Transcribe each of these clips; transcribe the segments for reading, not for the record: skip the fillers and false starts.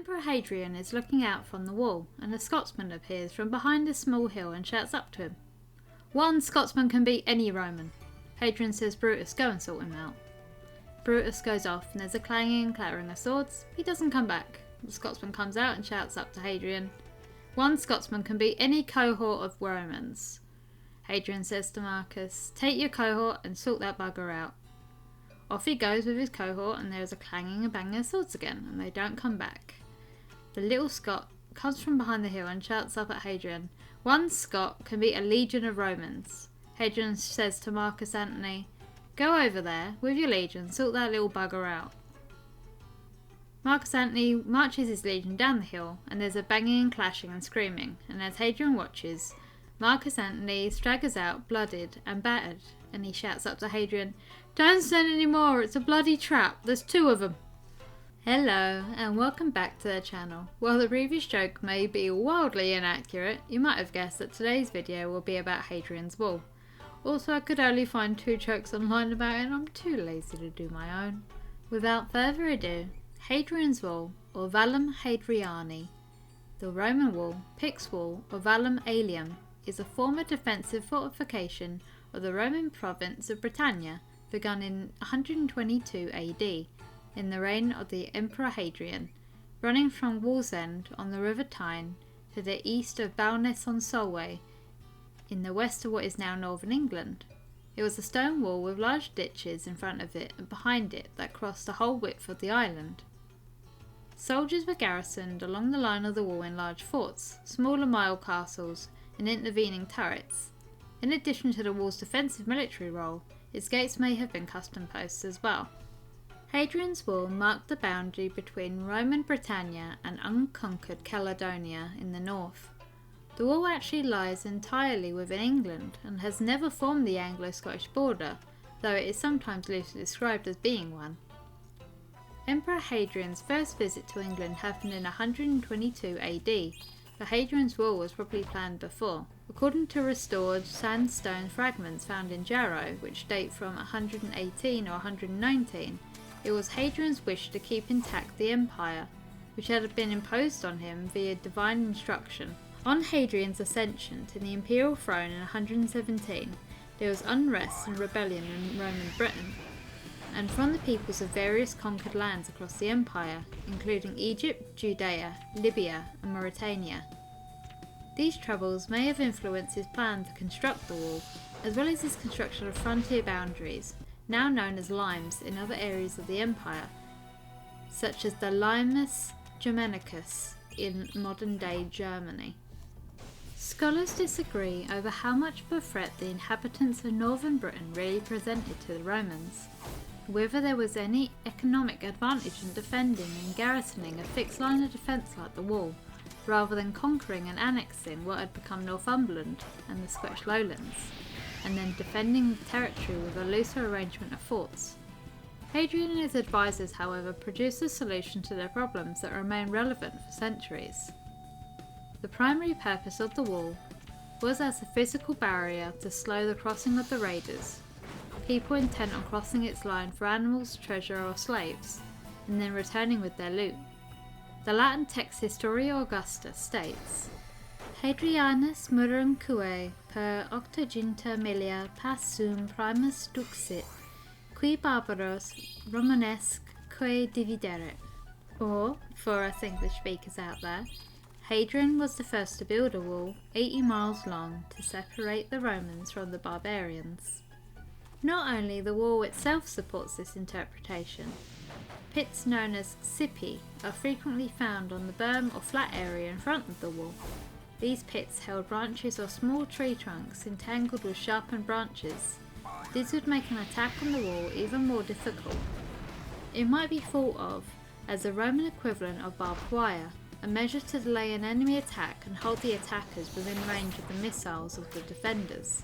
Emperor Hadrian is looking out from the wall, and a Scotsman appears from behind a small hill and shouts up to him. "One Scotsman can beat any Roman." Hadrian says, "Brutus, go and sort him out." Brutus goes off and there's a clanging and clattering of swords. He doesn't come back. The Scotsman comes out and shouts up to Hadrian, "One Scotsman can beat any cohort of Romans." Hadrian says to Marcus, "Take your cohort and sort that bugger out." Off he goes with his cohort, and there is a clanging and banging of swords again, and they don't come back. The little Scot comes from behind the hill and shouts up at Hadrian, "One Scot can beat a legion of Romans." Hadrian says to Marcus Antony, "Go over there with your legion, sort that little bugger out." Marcus Antony marches his legion down the hill, and there's a banging and clashing and screaming, and as Hadrian watches, Marcus Antony staggers out blooded and battered, and he shouts up to Hadrian, "Don't send any more, it's a bloody trap, there's 2 of them." Hello and welcome back to the channel. While the previous joke may be wildly inaccurate, you might have guessed that today's video will be about Hadrian's Wall. Also, I could only find 2 jokes online about it and I'm too lazy to do my own. Without further ado, Hadrian's Wall, or Valum Hadriani. The Roman wall, Pict's Wall, or Valum Aelium, is a former defensive fortification of the Roman province of Britannia, begun in 122 AD, in the reign of the Emperor Hadrian, running from Wallsend on the River Tyne to the east of Bowness-on-Solway, in the west of what is now northern England. It was a stone wall with large ditches in front of it and behind it that crossed the whole width of the island. Soldiers were garrisoned along the line of the wall in large forts, smaller mile castles, and intervening turrets. In addition to the wall's defensive military role, its gates may have been custom posts as well. Hadrian's Wall marked the boundary between Roman Britannia and unconquered Caledonia in the north. The wall actually lies entirely within England and has never formed the Anglo-Scottish border, though it is sometimes loosely described as being one. Emperor Hadrian's first visit to England happened in 122 AD, but Hadrian's Wall was probably planned before. According to restored sandstone fragments found in Jarrow, which date from 118 or 119, it was Hadrian's wish to keep intact the empire, which had been imposed on him via divine instruction. On Hadrian's ascension to the imperial throne in 117, there was unrest and rebellion in Roman Britain, and from the peoples of various conquered lands across the empire, including Egypt, Judea, Libya, and Mauritania. These troubles may have influenced his plan to construct the wall, as well as his construction of frontier boundaries, now known as limes in other areas of the empire, such as the Limes Germanicus in modern-day Germany. Scholars disagree over how much of a threat the inhabitants of northern Britain really presented to the Romans, whether there was any economic advantage in defending and garrisoning a fixed line of defence like the wall, rather than conquering and annexing what had become Northumberland and the Scottish lowlands, and then defending the territory with a looser arrangement of forts. Hadrian and his advisors, however, produced a solution to their problems that remain relevant for centuries. The primary purpose of the wall was as a physical barrier to slow the crossing of the raiders, people intent on crossing its line for animals, treasure or slaves, and then returning with their loot. The Latin text Historia Augusta states, "Hadrianus murumque per octoginta milia passum primus duxit, qui barbaros Romanesque divideret." Or, for us English speakers out there, Hadrian was the first to build a wall 80 miles long to separate the Romans from the barbarians. Not only the wall itself supports this interpretation, pits known as cippi are frequently found on the berm or flat area in front of the wall. These pits held branches or small tree trunks entangled with sharpened branches. This would make an attack on the wall even more difficult. It might be thought of as the Roman equivalent of barbed wire, a measure to delay an enemy attack and hold the attackers within range of the missiles of the defenders.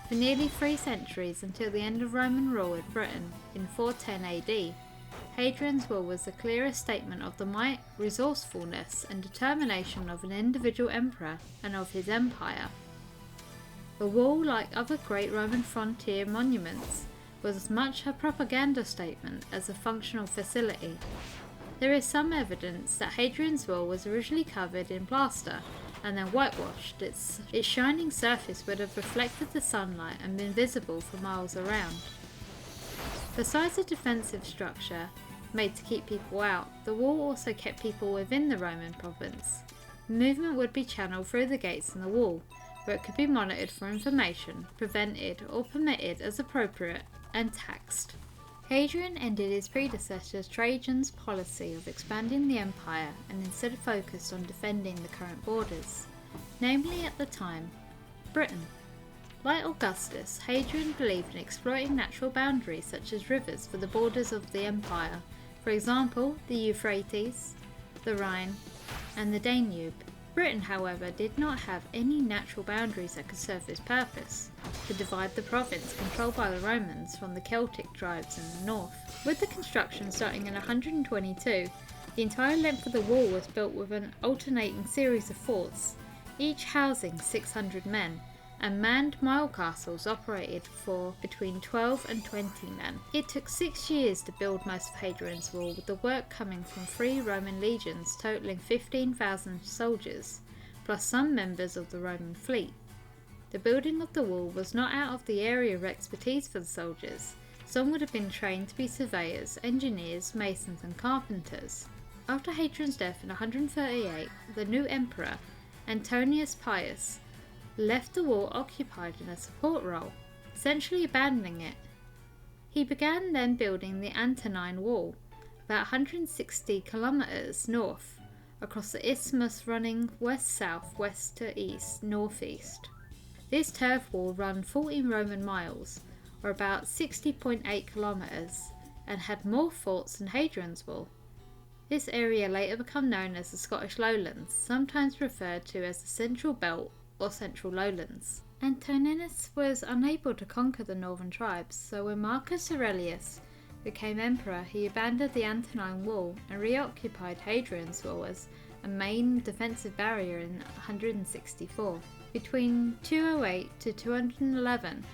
For nearly 3 centuries until the end of Roman rule in Britain in 410 AD, Hadrian's Wall was the clearest statement of the might, resourcefulness and determination of an individual emperor and of his empire. The wall, like other great Roman frontier monuments, was as much a propaganda statement as a functional facility. There is some evidence that Hadrian's wall was originally covered in plaster and then whitewashed. Its shining surface would have reflected the sunlight and been visible for miles around. Besides a defensive structure made to keep people out, the wall also kept people within the Roman province. Movement would be channeled through the gates in the wall, where it could be monitored for information, prevented or permitted as appropriate, and taxed. Hadrian ended his predecessor Trajan's policy of expanding the empire and instead focused on defending the current borders, namely at the time, Britain. Like Augustus, Hadrian believed in exploiting natural boundaries such as rivers for the borders of the empire, for example the Euphrates, the Rhine, and the Danube. Britain, however, did not have any natural boundaries that could serve this purpose, to divide the province controlled by the Romans from the Celtic tribes in the north. With the construction starting in 122, the entire length of the wall was built with an alternating series of forts, each housing 600 men, and manned mile castles operated for between 12 and 20 men. It took 6 years to build most of Hadrian's wall, with the work coming from 3 Roman legions totaling 15,000 soldiers, plus some members of the Roman fleet. The building of the wall was not out of the area of expertise for the soldiers. Some would have been trained to be surveyors, engineers, masons and carpenters. After Hadrian's death in 138, the new emperor, Antonius Pius, left the wall occupied in a support role, essentially abandoning it. He began then building the Antonine Wall, about 160 kilometres north, across the isthmus running west-south, west to east, northeast. This turf wall ran 14 Roman miles, or about 60.8 kilometres, and had more forts than Hadrian's Wall. This area later became known as the Scottish Lowlands, sometimes referred to as the Central Belt or Central Lowlands. Antoninus was unable to conquer the northern tribes, so when Marcus Aurelius became emperor, he abandoned the Antonine Wall and reoccupied Hadrian's Wall as a main defensive barrier in 164. Between 208 to 211,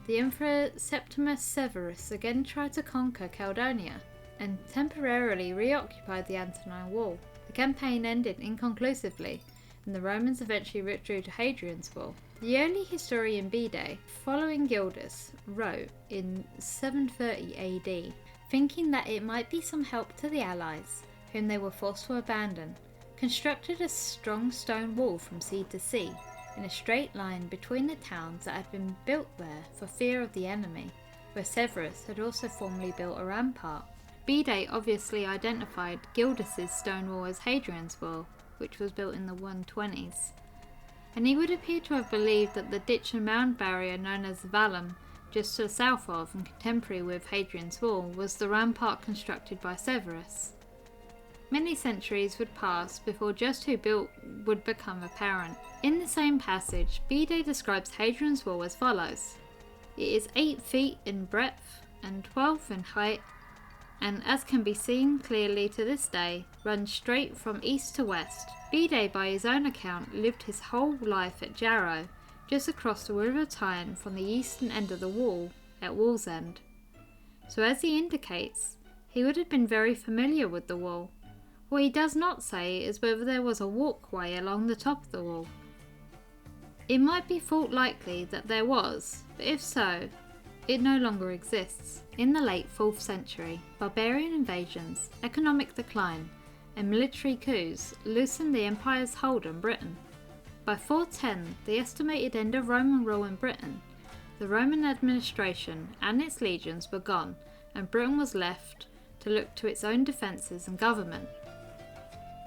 the Emperor Septimus Severus again tried to conquer Caledonia and temporarily reoccupied the Antonine Wall. The campaign ended inconclusively, and the Romans eventually withdrew to Hadrian's Wall. The early historian Bede, following Gildas, wrote in 730 AD, thinking that it might be some help to the allies, whom they were forced to abandon, constructed a strong stone wall from sea to sea, in a straight line between the towns that had been built there for fear of the enemy, where Severus had also formerly built a rampart. Bede obviously identified Gildas's stone wall as Hadrian's Wall, which was built in the 120s, and he would appear to have believed that the ditch and mound barrier known as the Vallum, just to the south of and contemporary with Hadrian's Wall, was the rampart constructed by Severus. Many centuries would pass before just who built would become apparent. In the same passage, Bede describes Hadrian's Wall as follows: it is 8 feet in breadth and 12 in height, and as can be seen clearly to this day, runs straight from east to west. Bede, by his own account, lived his whole life at Jarrow, just across the River Tyne from the eastern end of the wall, at Wallsend. So as he indicates, he would have been very familiar with the wall. What he does not say is whether there was a walkway along the top of the wall. It might be thought likely that there was, but if so, it no longer exists. In the late 4th century, barbarian invasions, economic decline, and military coups loosened the empire's hold on Britain. By 410, the estimated end of Roman rule in Britain, the Roman administration and its legions were gone, and Britain was left to look to its own defences and government.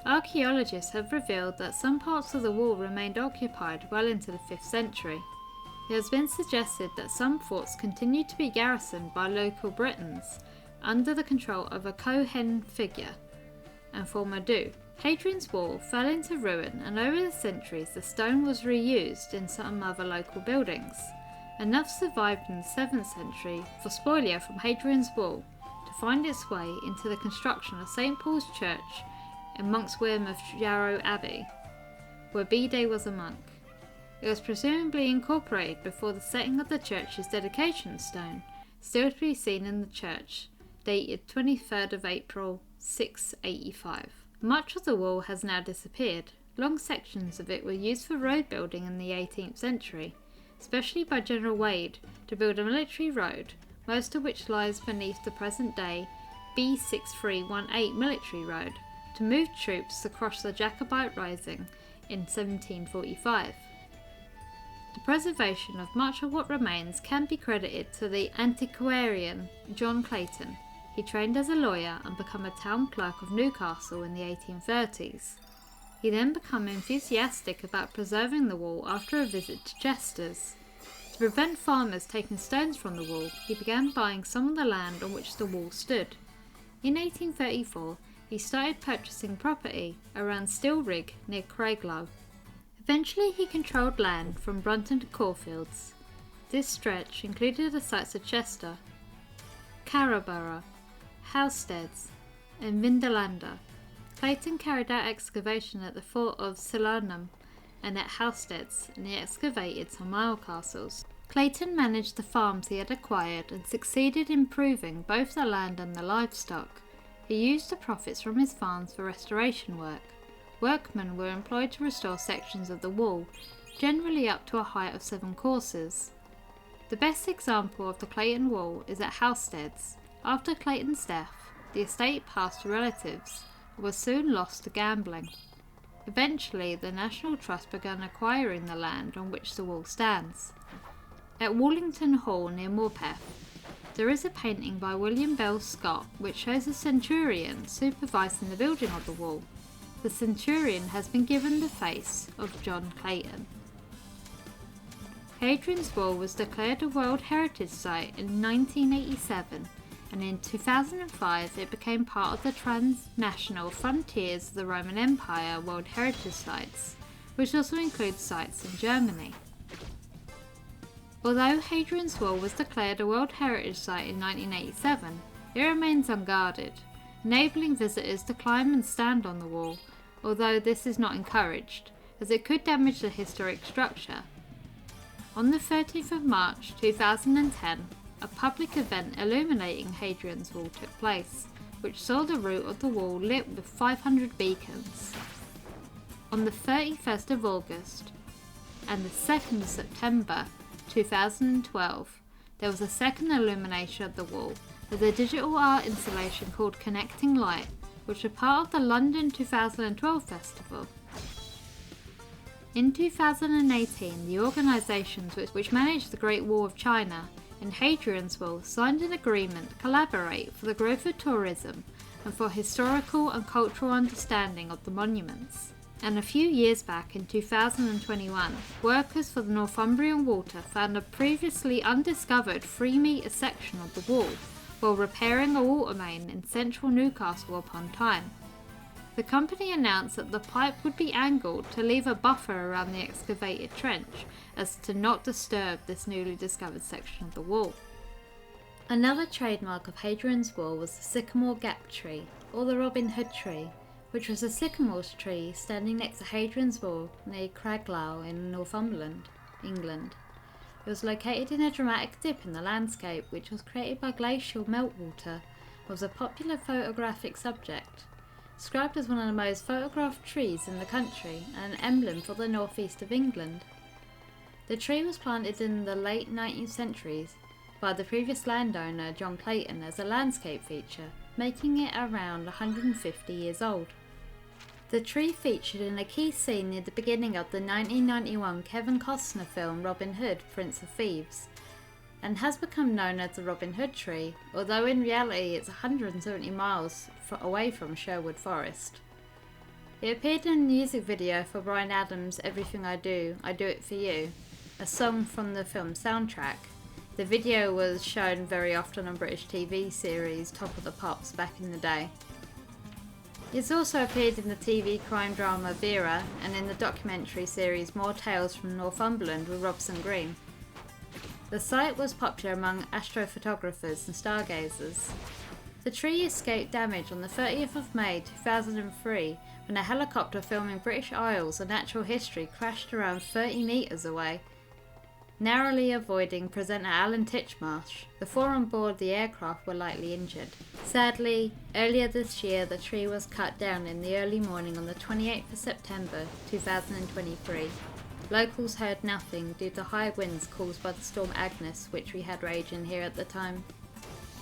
Archaeologists have revealed that some parts of the wall remained occupied well into the 5th century. It has been suggested that some forts continued to be garrisoned by local Britons under the control of a Cohen figure and former Du. Hadrian's Wall fell into ruin, and over the centuries the stone was reused in some other local buildings. Enough survived in the 7th century for spolia from Hadrian's Wall to find its way into the construction of St. Paul's Church in Monk's Wycombe of Jarrow Abbey, where Bede was a monk. It was presumably incorporated before the setting of the church's dedication stone, still to be seen in the church, dated 23rd of April 685. Much of the wall has now disappeared. Long sections of it were used for road building in the 18th century, especially by General Wade to build a military road, most of which lies beneath the present-day B6318 military road, to move troops across the Jacobite Rising in 1745. The preservation of much of what remains can be credited to the antiquarian John Clayton. He trained as a lawyer and became a town clerk of Newcastle in the 1830s. He then became enthusiastic about preserving the wall after a visit to Chester's. To prevent farmers taking stones from the wall, he began buying some of the land on which the wall stood. In 1834, he started purchasing property around Stilrig near Craiglow. Eventually he controlled land from Brunton to Caulfields. This stretch included the sites of Chester, Carraborough, Housesteads and Vindolanda. Clayton carried out excavation at the fort of Silurnum and at Housesteads, and he excavated some mile castles. Clayton managed the farms he had acquired and succeeded in improving both the land and the livestock. He used the profits from his farms for restoration work. Workmen were employed to restore sections of the wall, generally up to a height of 7 courses. The best example of the Clayton wall is at Housesteads. After Clayton's death, the estate passed to relatives, but was soon lost to gambling. Eventually, the National Trust began acquiring the land on which the wall stands. At Wallington Hall near Morpeth, there is a painting by William Bell Scott which shows a centurion supervising the building of the wall. The centurion has been given the face of John Clayton. Hadrian's Wall was declared a World Heritage Site in 1987, and in 2005 it became part of the Transnational Frontiers of the Roman Empire World Heritage Sites, which also includes sites in Germany. Although Hadrian's Wall was declared a World Heritage Site in 1987, it remains unguarded, enabling visitors to climb and stand on the wall, although this is not encouraged, as it could damage the historic structure. On the 30th of March 2010, a public event illuminating Hadrian's Wall took place, which saw the root of the wall lit with 500 beacons. On the 31st of August and the 2nd of September 2012, there was a second illumination of the wall with a digital art installation called Connecting Light, which was part of the London 2012 festival. In 2018, the organisations which manage the Great Wall of China and Hadrian's Wall signed an agreement to collaborate for the growth of tourism and for historical and cultural understanding of the monuments. And a few years back, in 2021, workers for the Northumbrian Water found a previously undiscovered 3-metre section of the wall while repairing a water main in central Newcastle upon Tyne. The company announced that the pipe would be angled to leave a buffer around the excavated trench as to not disturb this newly discovered section of the wall. Another trademark of Hadrian's Wall was the Sycamore Gap tree, or the Robin Hood tree, which was a sycamore tree standing next to Hadrian's Wall near Craiglow in Northumberland, England. It was located in a dramatic dip in the landscape which was created by glacial meltwater and was a popular photographic subject. Described as one of the most photographed trees in the country and an emblem for the northeast of England. The tree was planted in the late 19th century by the previous landowner John Clayton as a landscape feature, making it around 150 years old. The tree featured in a key scene near the beginning of the 1991 Kevin Costner film Robin Hood, Prince of Thieves, and has become known as the Robin Hood tree, although in reality it's 170 miles away from Sherwood Forest. It appeared in a music video for Bryan Adams' Everything I Do It For You, a song from the film soundtrack. The video was shown very often on British TV series Top of the Pops back in the day. It's also appeared in the TV crime drama Vera and in the documentary series More Tales from Northumberland with Robson Green. The site was popular among astrophotographers and stargazers. The tree escaped damage on the 30th of May 2003 when a helicopter filming British Isles and natural history crashed around 30 metres away. Narrowly avoiding presenter Alan Titchmarsh, the 4 on board the aircraft were lightly injured. Sadly, earlier this year the tree was cut down in the early morning on the 28th of September 2023. Locals heard nothing due to high winds caused by the storm Agnes, which we had raging here at the time.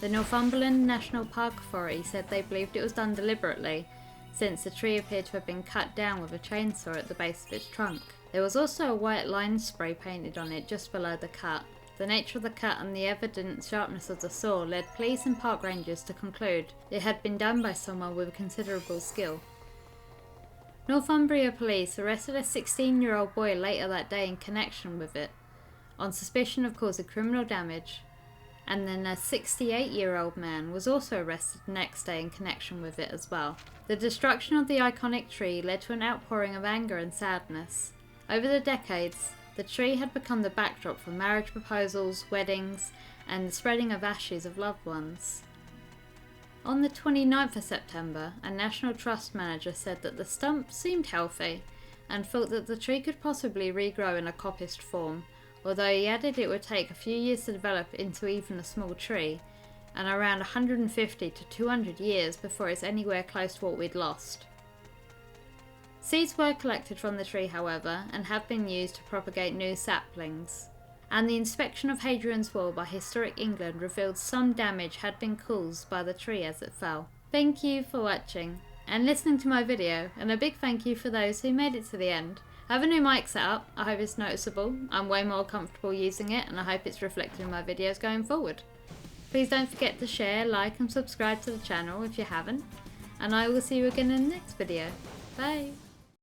The Northumberland National Park Authority said they believed it was done deliberately, since the tree appeared to have been cut down with a chainsaw at the base of its trunk. There was also a white line spray painted on it just below the cut. The nature of the cut and the evident sharpness of the saw led police and park rangers to conclude it had been done by someone with considerable skill. Northumbria police arrested a 16-year-old boy later that day in connection with it, on suspicion of causing criminal damage, and then a 68-year-old man was also arrested the next day in connection with it as well. The destruction of the iconic tree led to an outpouring of anger and sadness. Over the decades, the tree had become the backdrop for marriage proposals, weddings, and the spreading of ashes of loved ones. On the 29th of September, a National Trust manager said that the stump seemed healthy and thought that the tree could possibly regrow in a coppiced form, although he added it would take a few years to develop into even a small tree, and around 150 to 200 years before it's anywhere close to what we'd lost. Seeds were collected from the tree, however, and have been used to propagate new saplings, and the inspection of Hadrian's Wall by Historic England revealed some damage had been caused by the tree as it fell. Thank you for watching and listening to my video, and a big thank you for those who made it to the end. I have a new mic set up. I hope it's noticeable. I'm way more comfortable using it, and I hope it's reflected in my videos going forward. Please don't forget to share, like and subscribe to the channel if you haven't, and I will see you again in the next video. Bye!